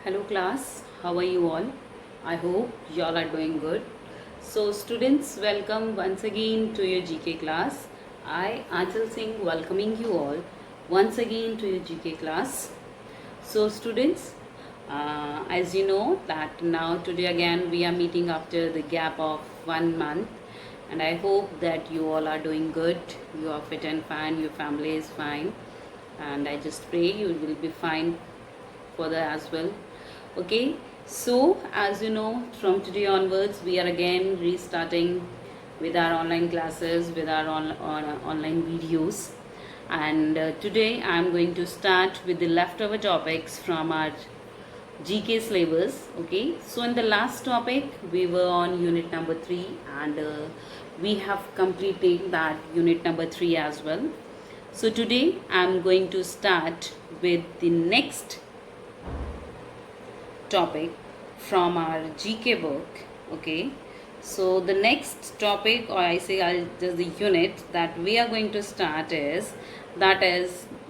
Hello class, how are you all? I hope you all are doing good. So students, welcome once again to your GK class. I Anchal Singh welcoming you all once again to your GK class. So students, as you know that now today again we are meeting after the gap of 1 month, and I hope that you all are doing good, you are fit and fine, your family is fine, and I just pray you will be fine further as well. Okay, so as you know, from today onwards we are again restarting with our online classes, with our online videos, and today I am going to start with the leftover topics from our GK syllabus. Okay, so in the last topic we were on unit number 3, and we have completed that unit number 3 as well. So today I am going to start with the next topic from our GK book. Okay, so the next topic, or I say I'll just the unit that we are going to start is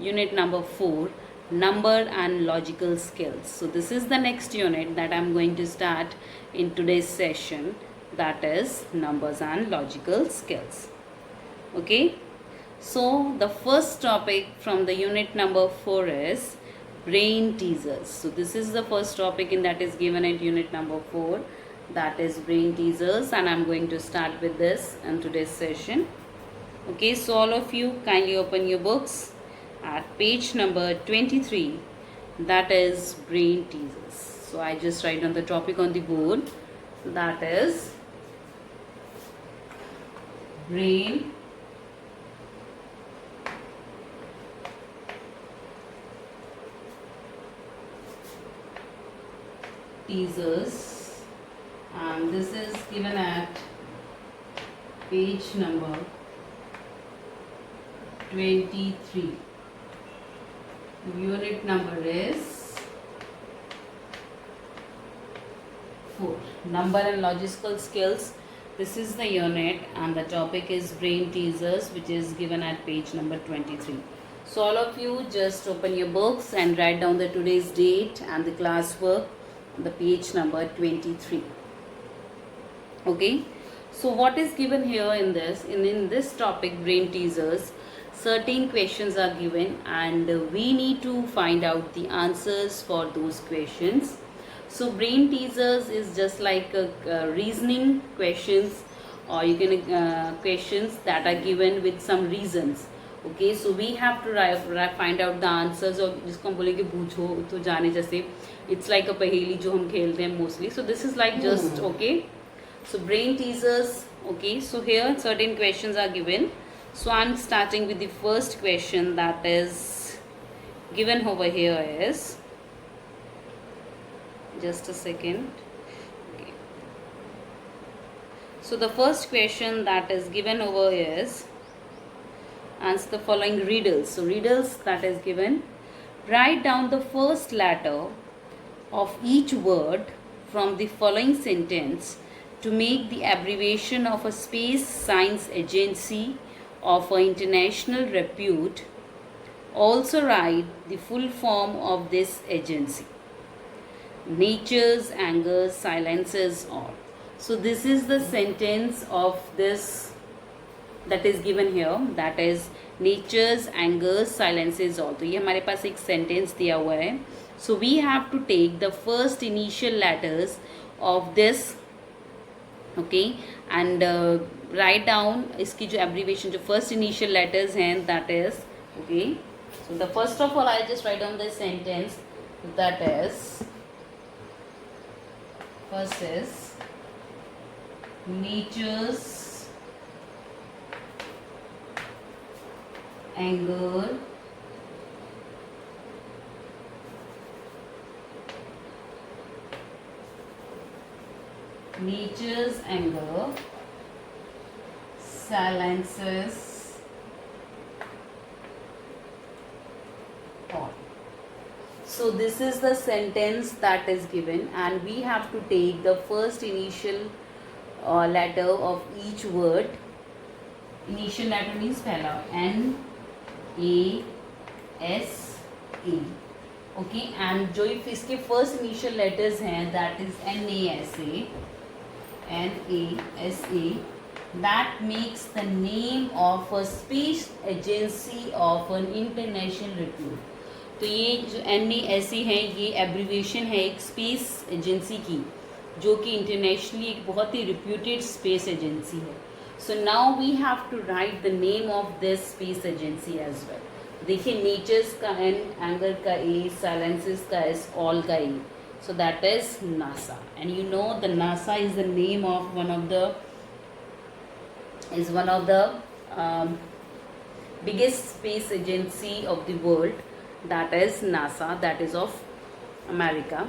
unit number 4, number and logical skills. So this is the next unit that I'm going to start in today's session, that is numbers and logical skills. Okay, so the first topic from the unit number 4 is brain teasers. So this is the first topic in that is given at unit number 4, that is brain teasers, and I'm going to start with this in today's session. Okay, so all of you kindly open your books at page number 23, that is brain teasers. So I just write on the topic on the board, that is brain teasers, and this is given at page number 23. Unit number is 4, number and logical skills. This is the unit and the topic is brain teasers, which is given at page number 23. So all of you just open your books and write down the today's date and the classwork, the page number 23. Okay, so what is given here in this topic, brain teasers, certain questions are given and we need to find out the answers for those questions. So brain teasers is just like reasoning questions, or you can questions that are given with some reasons. Okay, so we have to find out the answers, or जिसको हम बोलेंगे पूछो तो जाने जैसे, it's like a पहेली जो हम खेलते हैं mostly. So this is like just okay. So brain teasers. Okay, so here certain questions are given. So I'm starting with the first question that is given over here is, just a second. Okay. So the first question that is given over is, answer the following riddles. So riddles that is given, write down the first letter of each word from the following sentence to make the abbreviation of a space science agency of an international repute. Also write the full form of this agency. Nature's anger silences all. So this is the sentence of this that is given here, that is nature's anger silences all. तो ये हमारे पास एक sentence दिया हुआ है. So we have to take the first initial letters of this, okay, and write down इसकी जो abbreviation, जो first initial letters हैं, that is okay. So the first of all I just write down the sentence, that is first is nature's anger silences all. So this is the sentence that is given, and we have to take the first initial letter of each word. Initial letter means पहला N A S A. Okay, and जो इसके first initial letters हैं that is NASA, NASA, that makes the name of a space agency of an international repute. तो ये जो NASA है ये abbreviation है एक स्पेस एजेंसी की जो कि इंटरनेशनली एक बहुत ही रिप्यूटेड स्पेस एजेंसी है. So now we have to write the name of this space agency as well. देखिए, नेचर्स का N, एंगर का A, साइलेंसेस का S, ऑल का E. So that is NASA, and you know the NASA is the name of one of the biggest space agency of the world. That is NASA, that is of America.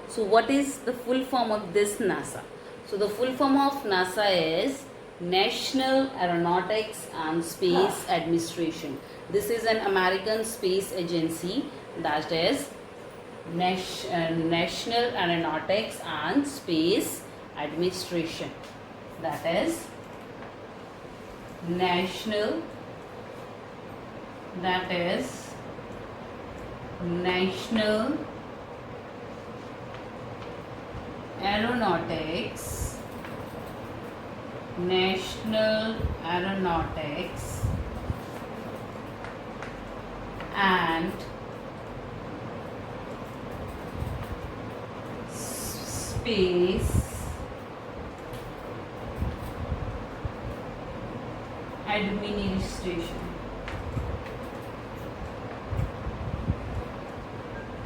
So what is the full form of this NASA? So the full form of NASA is National Aeronautics and Space Administration. This is an American space agency, that is National Aeronautics and Space Administration. That is National Aeronautics and Space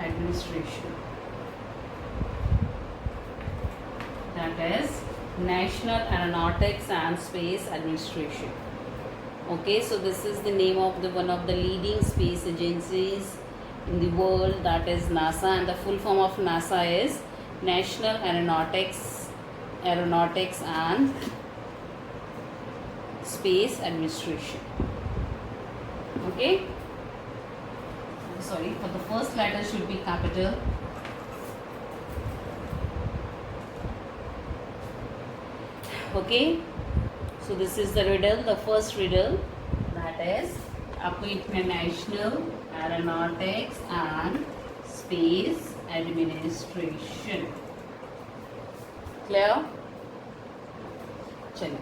Administration. That is National Aeronautics and Space Administration. Okay, so this is the name of one of the leading space agencies in the world, that is NASA, and the full form of NASA is National Aeronautics and Space Administration. Okay, sorry, for the first letter should be capital. Okay, so this is the riddle, the first riddle, that is आपको इसमें National Aeronautics and Space Administration. Clear? चलिए,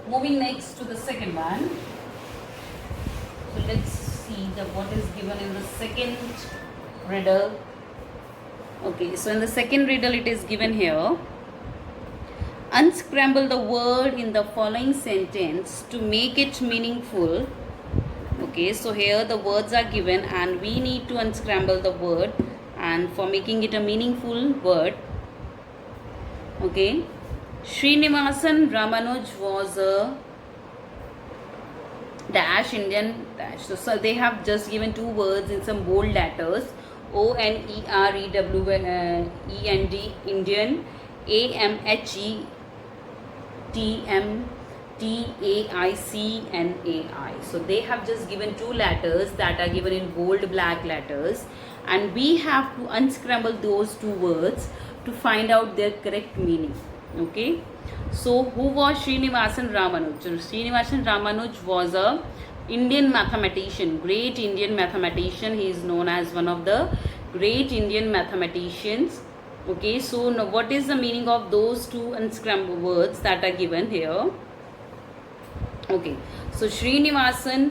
moving next to the second one. So let's see what is given in the second riddle. Okay, so in the second riddle it is given here. Unscramble the word in the following sentence to make it meaningful. Okay, so here the words are given and we need to unscramble the word, and for making it a meaningful word. Okay, Srinivasan Ramanuj was a dash Indian dash. So they have just given two words in some bold letters. ONEREWEND Indian, AMHETMTAICNAI. So they have just given two letters that are given in bold black letters, and we have to unscramble those two words to find out their correct meaning. Okay, so who was Srinivasan Ramanuj? So Srinivasan Ramanuj was a Indian mathematician, great Indian mathematician. He is known as one of the great Indian mathematicians. Okay, so now what is the meaning of those two unscrambled words that are given here? Okay, so Srinivasan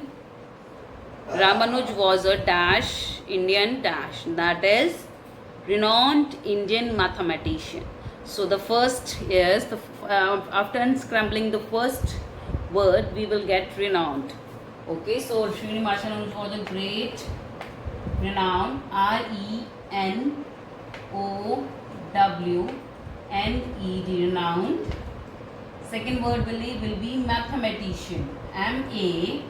Ramanuj was a dash Indian dash, that is renowned Indian mathematician. So the first is after unscrambling the first word we will get renowned. Okay, so Srinivasan was a great, renowned, RENOWNED, renowned. Second word will be mathematician, MATHEMATICIAN,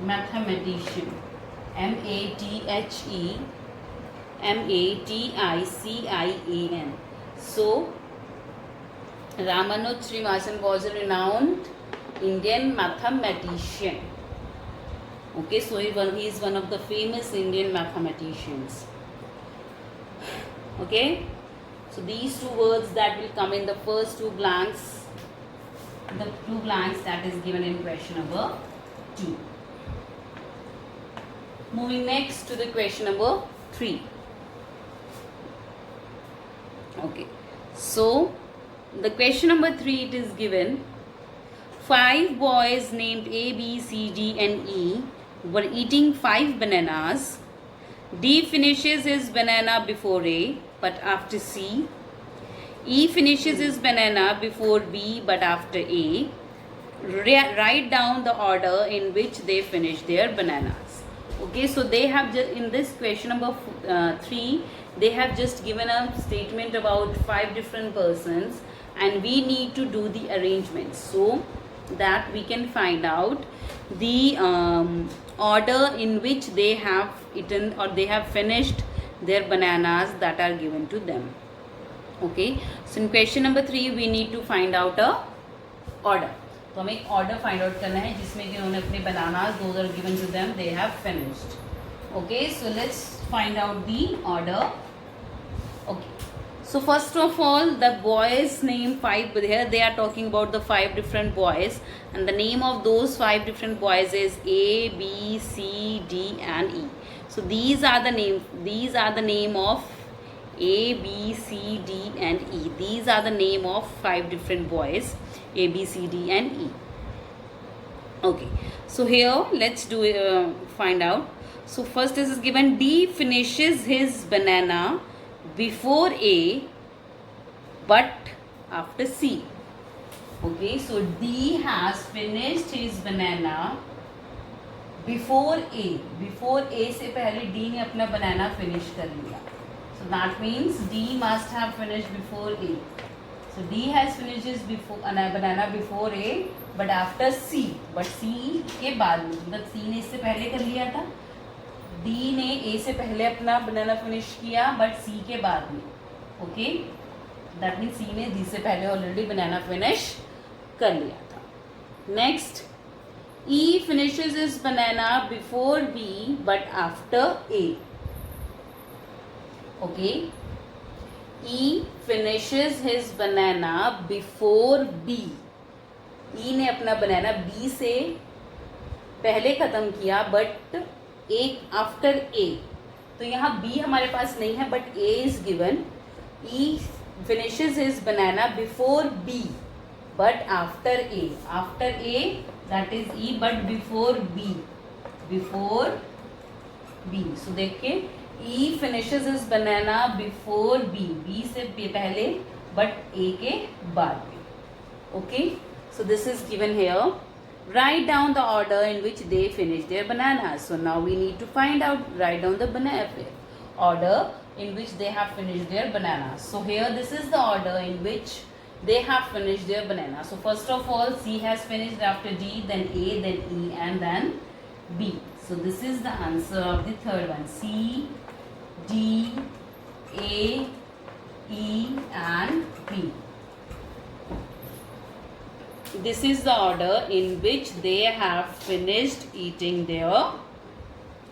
mathematician, MATHEMATICIAN. So Ramanuj Srinivasan was a renowned Indian mathematician. Okay, so he is one of the famous Indian mathematicians. Okay, so these two words that will come in the first two blanks the two blanks that is given in question number 2. Moving next to the question number 3. Okay, so the question number 3, it is given 5 boys named A, B, C, D and E were eating 5 bananas. D finishes his banana before A but after C. E finishes his banana before B but after A. Write down the order in which they finish their bananas. Okay, so they have just, in this question number 3, they have just given a statement about 5 different persons, and we need to do the arrangements so that we can find out the order in which they have eaten or they have finished their bananas that are given to them. Okay, so in question number 3 we need to find out a order. तो हमें एक order find out करना है जिसमें कि उन्होंने अपने bananas, those are given to them, they have finished. Okay, so let's find out the order. Okay, so first of all, the boys name 5, here they are talking about the 5 different boys, and the name of those 5 different boys is A, B, C, D and E. So these are the name of A, B, C, D and E. These are the name of 5 different boys, A, B, C, D and E. Okay, so here let's do find out. So first this is given D finishes his banana before A but after C. Okay, so D has finished his banana before A. Before A से पहले D ने अपना banana finish कर लिया. So that means D must have finished before A. So D has finished his banana before A but after C. But C के बाद में, मतलब C ने इससे पहले कर लिया था, D ने A से पहले अपना banana finish किया but C के बाद में. Okay, that means C ने D से पहले already banana finish कर लिया था. Next, E finishes his banana before B but after A. Okay, E finishes his banana before B. E ने अपना बनाना B से पहले ख़त्म किया बट एक आफ्टर A. तो यहाँ B हमारे पास नहीं है but A is given. E finishes his banana before B but after A. After A, that is E but before B. Before B. So देखिए, E finishes his banana before B. B से पहले but A के बाद में. Okay, so this is given here. Write down the order in which they finish their bananas. So now we need to find out, write down the order in which they have finished their bananas. So here this is the order in which they have finished their bananas. So first of all, C has finished after D, then A, then E and then B. So this is the answer of the third one. C, D, A, E and B. This is the order in which they have finished eating their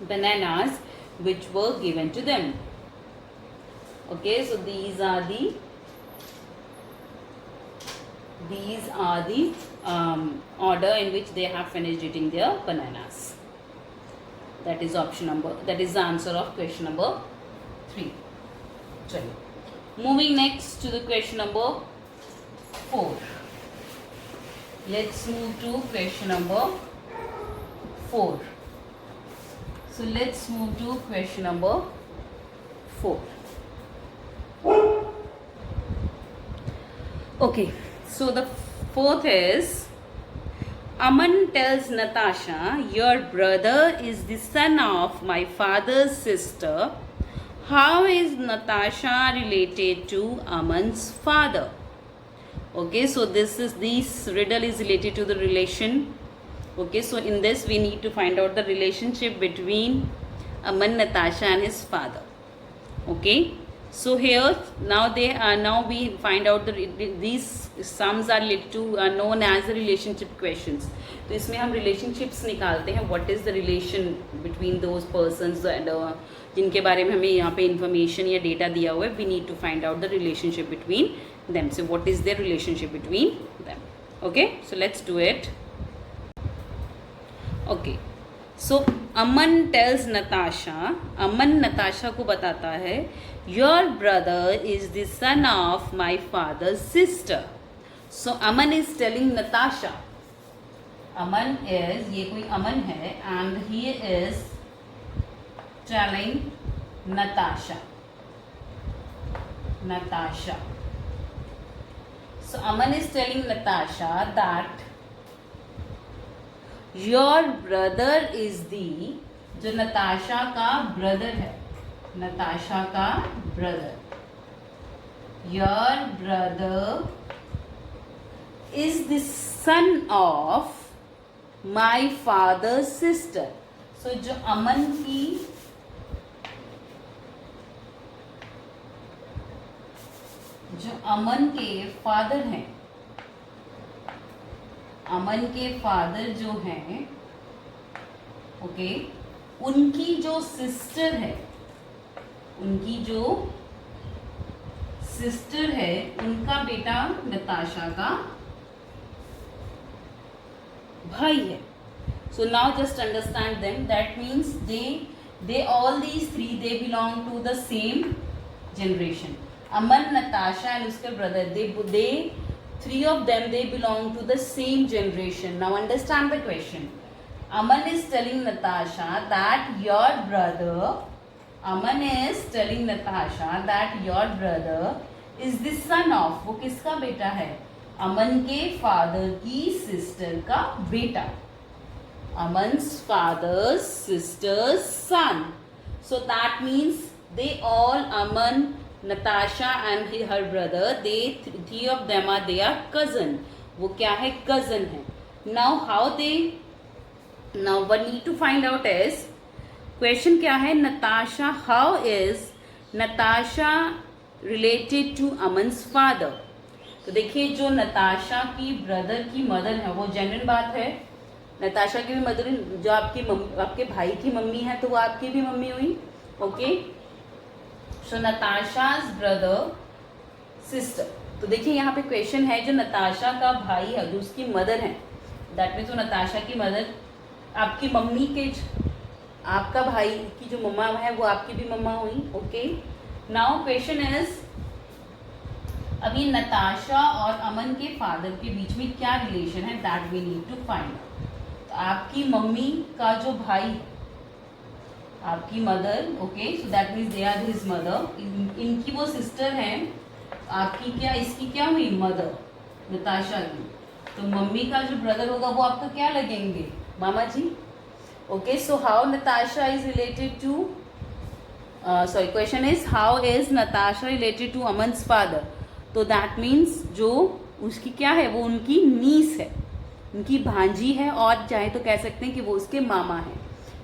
bananas which were given to them. Okay, so these are the order in which they have finished eating their bananas. That is the answer of question number 3. Moving next to the question number 4. Let's move to question number 4. So let's move to question number 4. Okay, so the fourth is, Aman tells Natasha, your brother is the son of my father's sister. How is Natasha related to Aman's father? Okay, so this riddle is related to the relation. Okay, so in this we need to find out the relationship between Aman, Natasha and his father. Okay, so here now we find out these sums are related to known as the relationship questions. तो इसमें हम relationships निकालते हैं. What is the relation between those persons and जिनके बारे में हमें यहाँ पे information या data दिया हुआ है. We need to find out the relationship between them. So what is their relationship between them? Okay, so let's do it. Okay, so Aman tells Natasha, अमन नताशा को बताता है, your brother is the son of my father's sister. So Aman is telling Natasha, Aman is, ये कोई अमन है, and he is telling Natasha. So Aman is telling Natasha that your brother is the, जो नताशा का brother है, नताशा का brother, your brother is the son of my father's sister. So जो अमन की, जो अमन के फादर हैं, अमन के फादर जो हैं, ओके, उनकी जो सिस्टर है, उनकी जो सिस्टर है, उनका बेटा नताशा का भाई है. So now just understand them. That means they all these three, they belong to the same generation. Aman, Natasha and उसके brother, they three of them, they belong to the same generation. Now understand the question. Aman is telling Natasha that your brother, Aman is telling Natasha that your brother is the son of, वो किसका बेटा है? अमन के father की sister का बेटा, Aman's father's sister's son. So that means they all, Aman, Natasha and her brother, they three of them are their cousin. वो क्या है? cousin है. Now how they, now what need to find out is, question क्या है? Natasha, how is Natasha related to Aman's father? तो देखिए, जो नताशा की ब्रदर की मदर है, वो जेन्युइन बात है. नताशा की भी मदर, जो आपके भाई की मम्मी है, तो वो आपकी भी मम्मी हुई. ओके, सो नताशाज ब्रदर सिस्टर. तो देखिए यहाँ पे क्वेश्चन है, जो नताशा का भाई है, जो उसकी मदर है, दैट मीन्स वो नताशा की मदर आपकी मम्मी के, आपका भाई की जो मम्मा है वो आपकी भी मम्मा हुई. ओके, नाउ क्वेश्चन इज, अभी नताशा और अमन के फादर के बीच में क्या रिलेशन है, that we need to find out. तो आपकी मम्मी का जो भाई है, आपकी mother, okay, so that means they are his mother, इनकी वो सिस्टर है, आपकी क्या, इसकी क्या हुई? मदर, नताशा की. तो मम्मी का जो ब्रदर होगा वो आपका क्या लगेंगे? मामा जी. Okay, so how Natasha is related to, sorry, question is how is Natasha related to Aman's father. तो दैट मीन्स जो उसकी क्या है, वो उनकी नीस है, उनकी भांजी है, और चाहे तो कह सकते हैं कि वो उसके मामा है.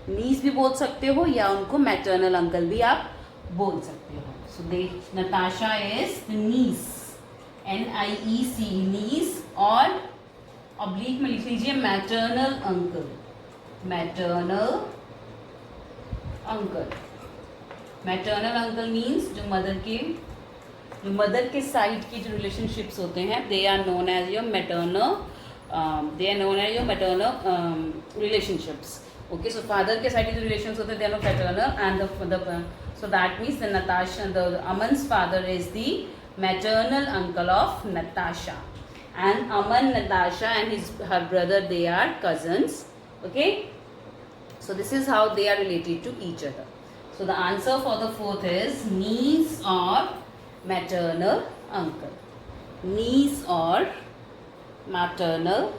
नीस भी बोल सकते हो, या उनको मैटरनल अंकल भी आप बोल सकते हो. So they, Natasha is niece, NIEC, niece, और ऑब्लिक में लिख लीजिए maternal uncle, maternal uncle. Maternal uncle means जो मदर के साइड की जो रिलेशनशिप्स होते हैं, they are known as your maternal, relationships. Okay, so father के साइड के जो रिलेशंस होते हैं, they are paternal, and so that means the Natasha, the Aman's father is the maternal uncle of Natasha, and Aman, Natasha and her brother, they are cousins. Okay, so this is how they are related to each other. So the answer for the fourth is niece or maternal uncle, niece or maternal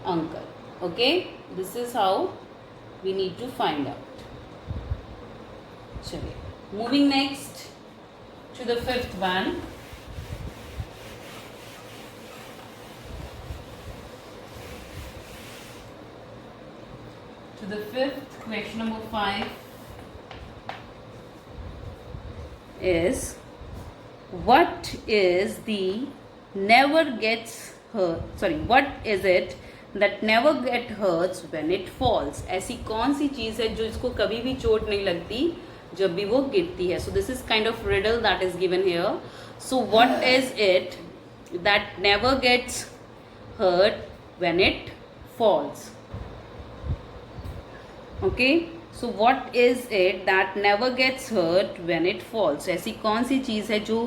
uncle. Okay, this is how we need to find out. चलिए, moving next to the fifth one. To the fifth, question number 5 is, what is the never gets hurt, sorry, what is it that never get hurts when it falls? ऐसी कौन सी चीज़ है जो इसको कभी भी चोट नहीं लगती जब भी वो गिरती है? So this is kind of riddle that is given here. So what is it that never gets hurt when it falls. Okay, so what is it that never gets hurt when it falls? ऐसी कौन सी चीज़ है जो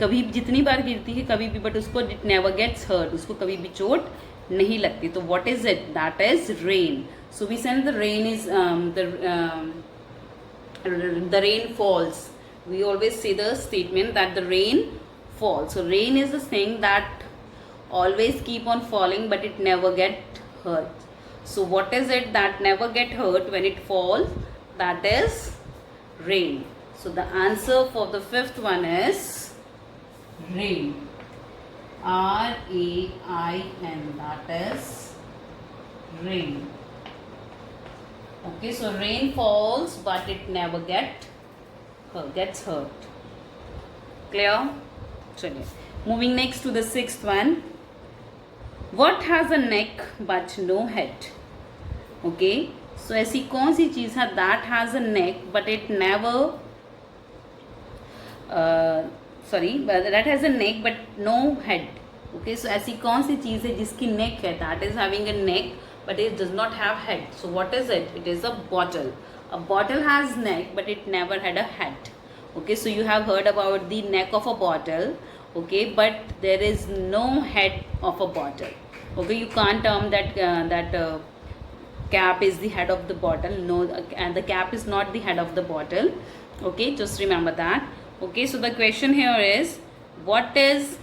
कभी जितनी बार गिरती है कभी भी बट उसको इट नेवर गेट्स हर्ट, उसको कभी भी चोट नहीं लगती. तो what is it? That is rain. So we said the rain is the rain falls. We always say the statement that the rain falls. So rain is the thing that always keep on falling but it never get hurt. So what is it that never get hurt when it falls? That is rain. So the answer for the fifth one is rain. R-A-I-N. That is rain. Okay, so rain falls but it never gets hurt. Clear? चलिए, moving next to the sixth one. What has a neck but no head? Okay, so ऐसी कौन सी चीज़ है that has a neck but it never that has a neck but no head. Okay, so ऐसी कौन सी चीज़ है जिसकी neck है, that is having a neck but it does not have head. So what is it? It is a bottle. A bottle has neck but it never had a head. Okay, so you have heard about the neck of a bottle. Okay, but there is no head of a bottle. Okay, you can't term that cap is the head of the bottle. No, and the cap is not the head of the bottle. Okay, just remember that. Okay, so the question here is what has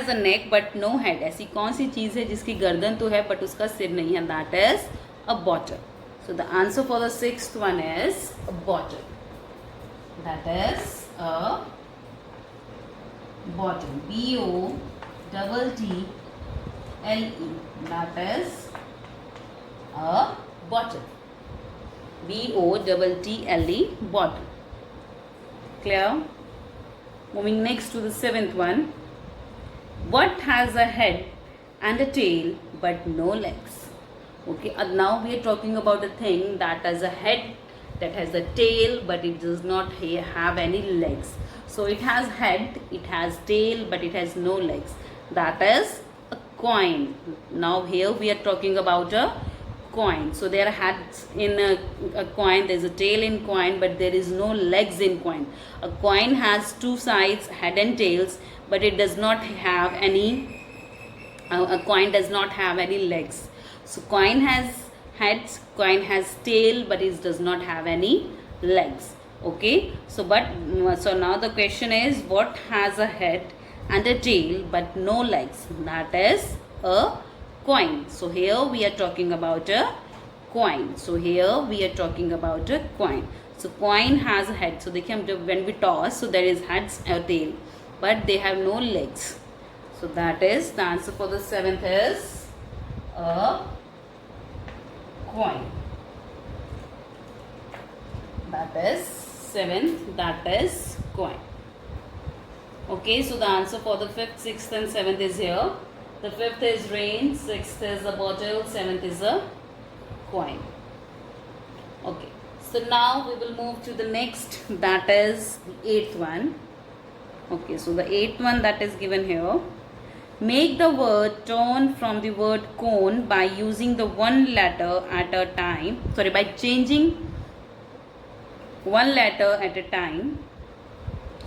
a neck but no head? ऐसी कौन सी चीज़ है जिसकी गर्दन तो है but उसका सिर नहीं है? That is a bottle. So the answer for the sixth one is a bottle. That is a bottle. B-O-T-T-L-E. That is a bottle. B-O-T-T-L-E. Bottle. Clear? Moving next to the seventh one. What has a head and a tail but no legs? Okay, now we are talking about a thing that has a head, that has a tail, but it does not have any legs. So it has head, it has tail, but it has no legs. That is a coin. Now here we are talking about a coin. So there are heads in a coin, there is a tail in coin, but there is no legs in coin. A coin has two sides, head and tails, but it does not have any a coin does not have any legs. So coin has heads, coin has tail, but it does not have any legs. Okay, so now the question is, what has a head and a tail but no legs? That is a coin. So here we are talking about a coin. So here we are talking about a coin. So coin has a head. So देखिए when we toss, so there is heads or tail, but they have no legs. So that is the answer for the seventh is a coin. That is seventh. That is coin. Okay, so the answer for the fifth, sixth, and seventh is here. The fifth is rain, sixth is a bottle, seventh is a coin. Okay, so now we will move to the next, that is the eighth one. Okay, so the eighth one that is given here. Make the word turn from the word cone by using the one letter at a time. Sorry, by changing one letter at a time.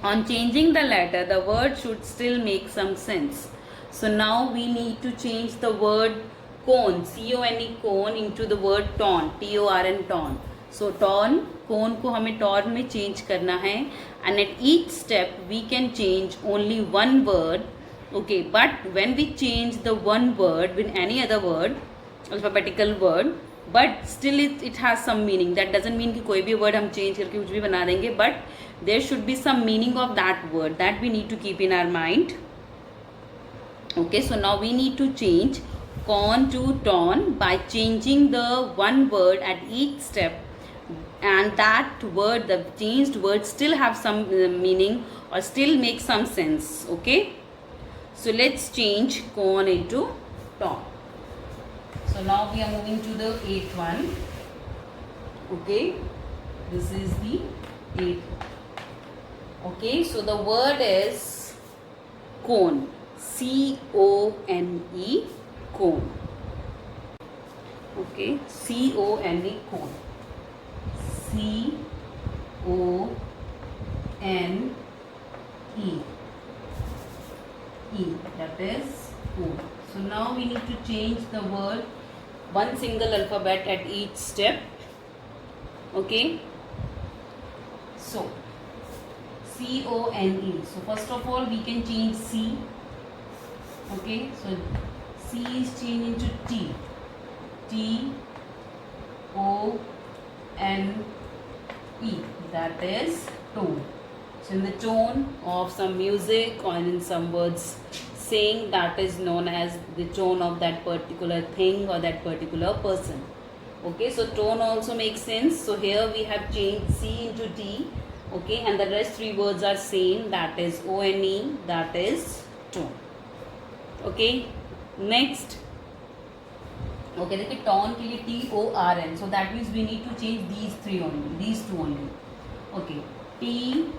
On changing the letter, the word should still make some sense. So now we need to change the word cone, C-O-N-E, cone, into the word torn, T-O-R-N, torn. So torn, cone को हमें torn में change करना है, and at each step we can change only one word. Okay, but when we change the one word with any other word, alphabetical word, but still it has some meaning. That doesn't mean कि कोई भी word हम change करके कुछ भी बना देंगे, but there should be some meaning of that word that we need to keep in our mind. Okay, so now we need to change corn to torn by changing the one word at each step, and that word, the changed word, still have some meaning or still make some sense. Okay, so let's change corn into torn. So now we are moving to the eighth one. Okay, this is the eighth. Okay, so the word is cone, C-O-N-E, cone. Okay, C-O-N-E, cone. C-O-N-E, that is cone. So now we need to change the word, one single alphabet at each step. Okay, so C-O-N-E. So first of all we can change C. Okay, so C is changed into T. T-O-N-E, that is tone. So in the tone of some music or in some words saying, that is known as the tone of that particular thing or that particular person. Okay, so tone also makes sense. So here we have changed C into T. Okay, and the rest three words are same, that is O-N-E, that is tone. Okay, next. Okay, देखिए tone के लिए T-O-R-N, so that means we need to change these three only, these two only. Okay, T-O-R-E.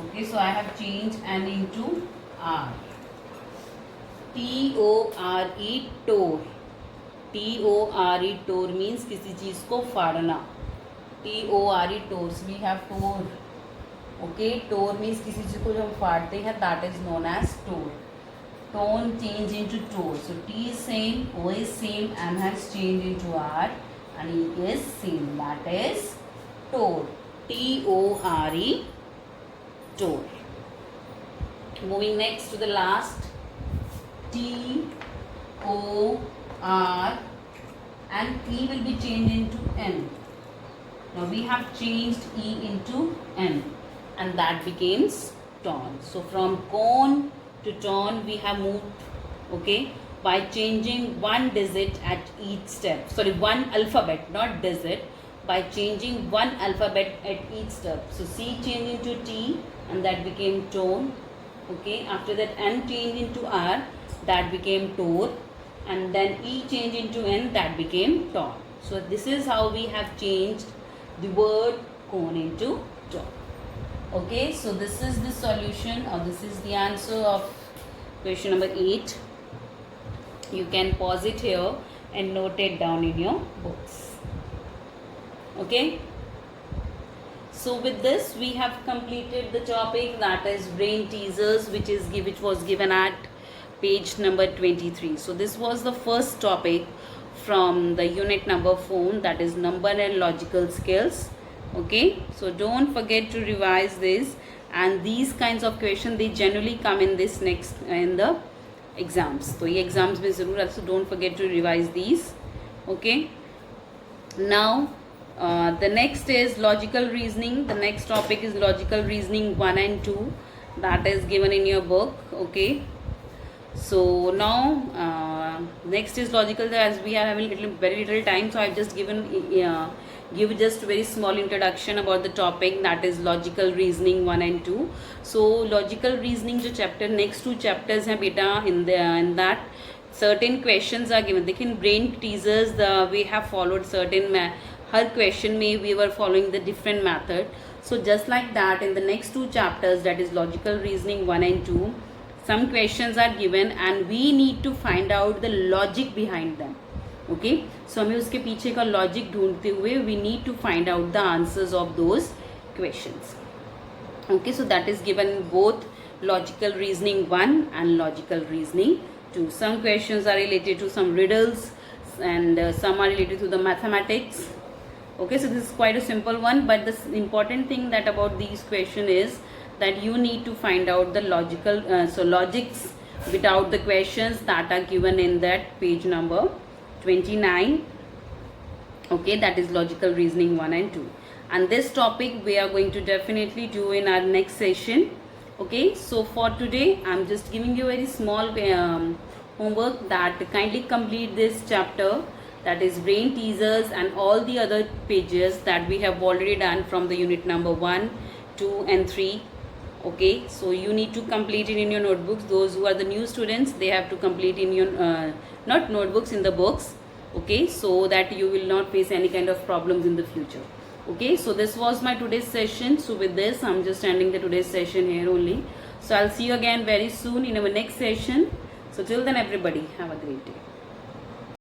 Okay, so I have changed N into R. T-O-R-E, tore. T-O-R-E, tore means किसी चीज़ को फाड़ना. T-O-R-E, tores, we have tore. Okay, tore means किसी चीज़ को जो हम फाड़ते हैं, that is known as tore. Tone change into tore. So T is same, O is same, M has changed into R, and E is same. That is tore. T-O-R-E, tore. Moving next to the last. T-O-R, and E will be changed into N. Now we have changed E into N, and that becomes tone. So from cone to tone we have moved, okay, by changing one digit at each step. Sorry, one alphabet, not digit. By changing one alphabet at each step. So C changed into T, and that became tone. Okay, after that N changed into R, that became tore, and then E changed into N, that became tone. So this is how we have changed the word cone into tone. Okay, so this is the solution, or this is the answer of question number 8. You can pause it here and note it down in your books. Okay, so with this we have completed the topic, that is brain teasers, which was given at page number 23. So this was the first topic from the unit number 4, that is number and logical skills. Okay, so don't forget to revise this, and these kinds of questions they generally come in this next in the exams. So ये exams में ज़रूर, also don't forget to revise these. Okay, now the next is logical reasoning. The next topic is logical reasoning 1 and 2, that is given in your book. Okay, so now next is logical, as we are having very little time, so I have just give just very small introduction about the topic, that is logical reasoning 1 and 2. So logical reasoning जो chapter, next 2 chapters हैं बेटा, in that certain questions are given. देखिए brain teasers we have followed certain her question में we were following the different method. So just like that in the next 2 chapters, that is logical reasoning 1 and 2, some questions are given and we need to find out the logic behind them. Okay, so हमें उसके पीछे का logic ढूंढते हुए we need to find out the answers of those questions. Okay, so that is given in both logical reasoning 1 and logical reasoning 2. Some questions are related to some riddles, and some are related to the mathematics. Okay, so this is quite a simple one, but the important thing that about these question is that you need to find out the logical logics without the questions that are given in that page number 29. Okay, that is logical reasoning 1 and 2, and this topic we are going to definitely do in our next session. Okay, so for today I'm just giving you a very small homework, that kindly complete this chapter, that is brain teasers, and all the other pages that we have already done from the unit number 1, 2 and 3. Okay, so you need to complete it in your notebooks. Those who are the new students, they have to complete in your not notebooks, in the books. okay, so that you will not face any kind of problems in the future. Okay, so this was my today's session. So with this, I'm just ending the today's session here only. So I'll see you again very soon in our next session. So till then, everybody, have a great day.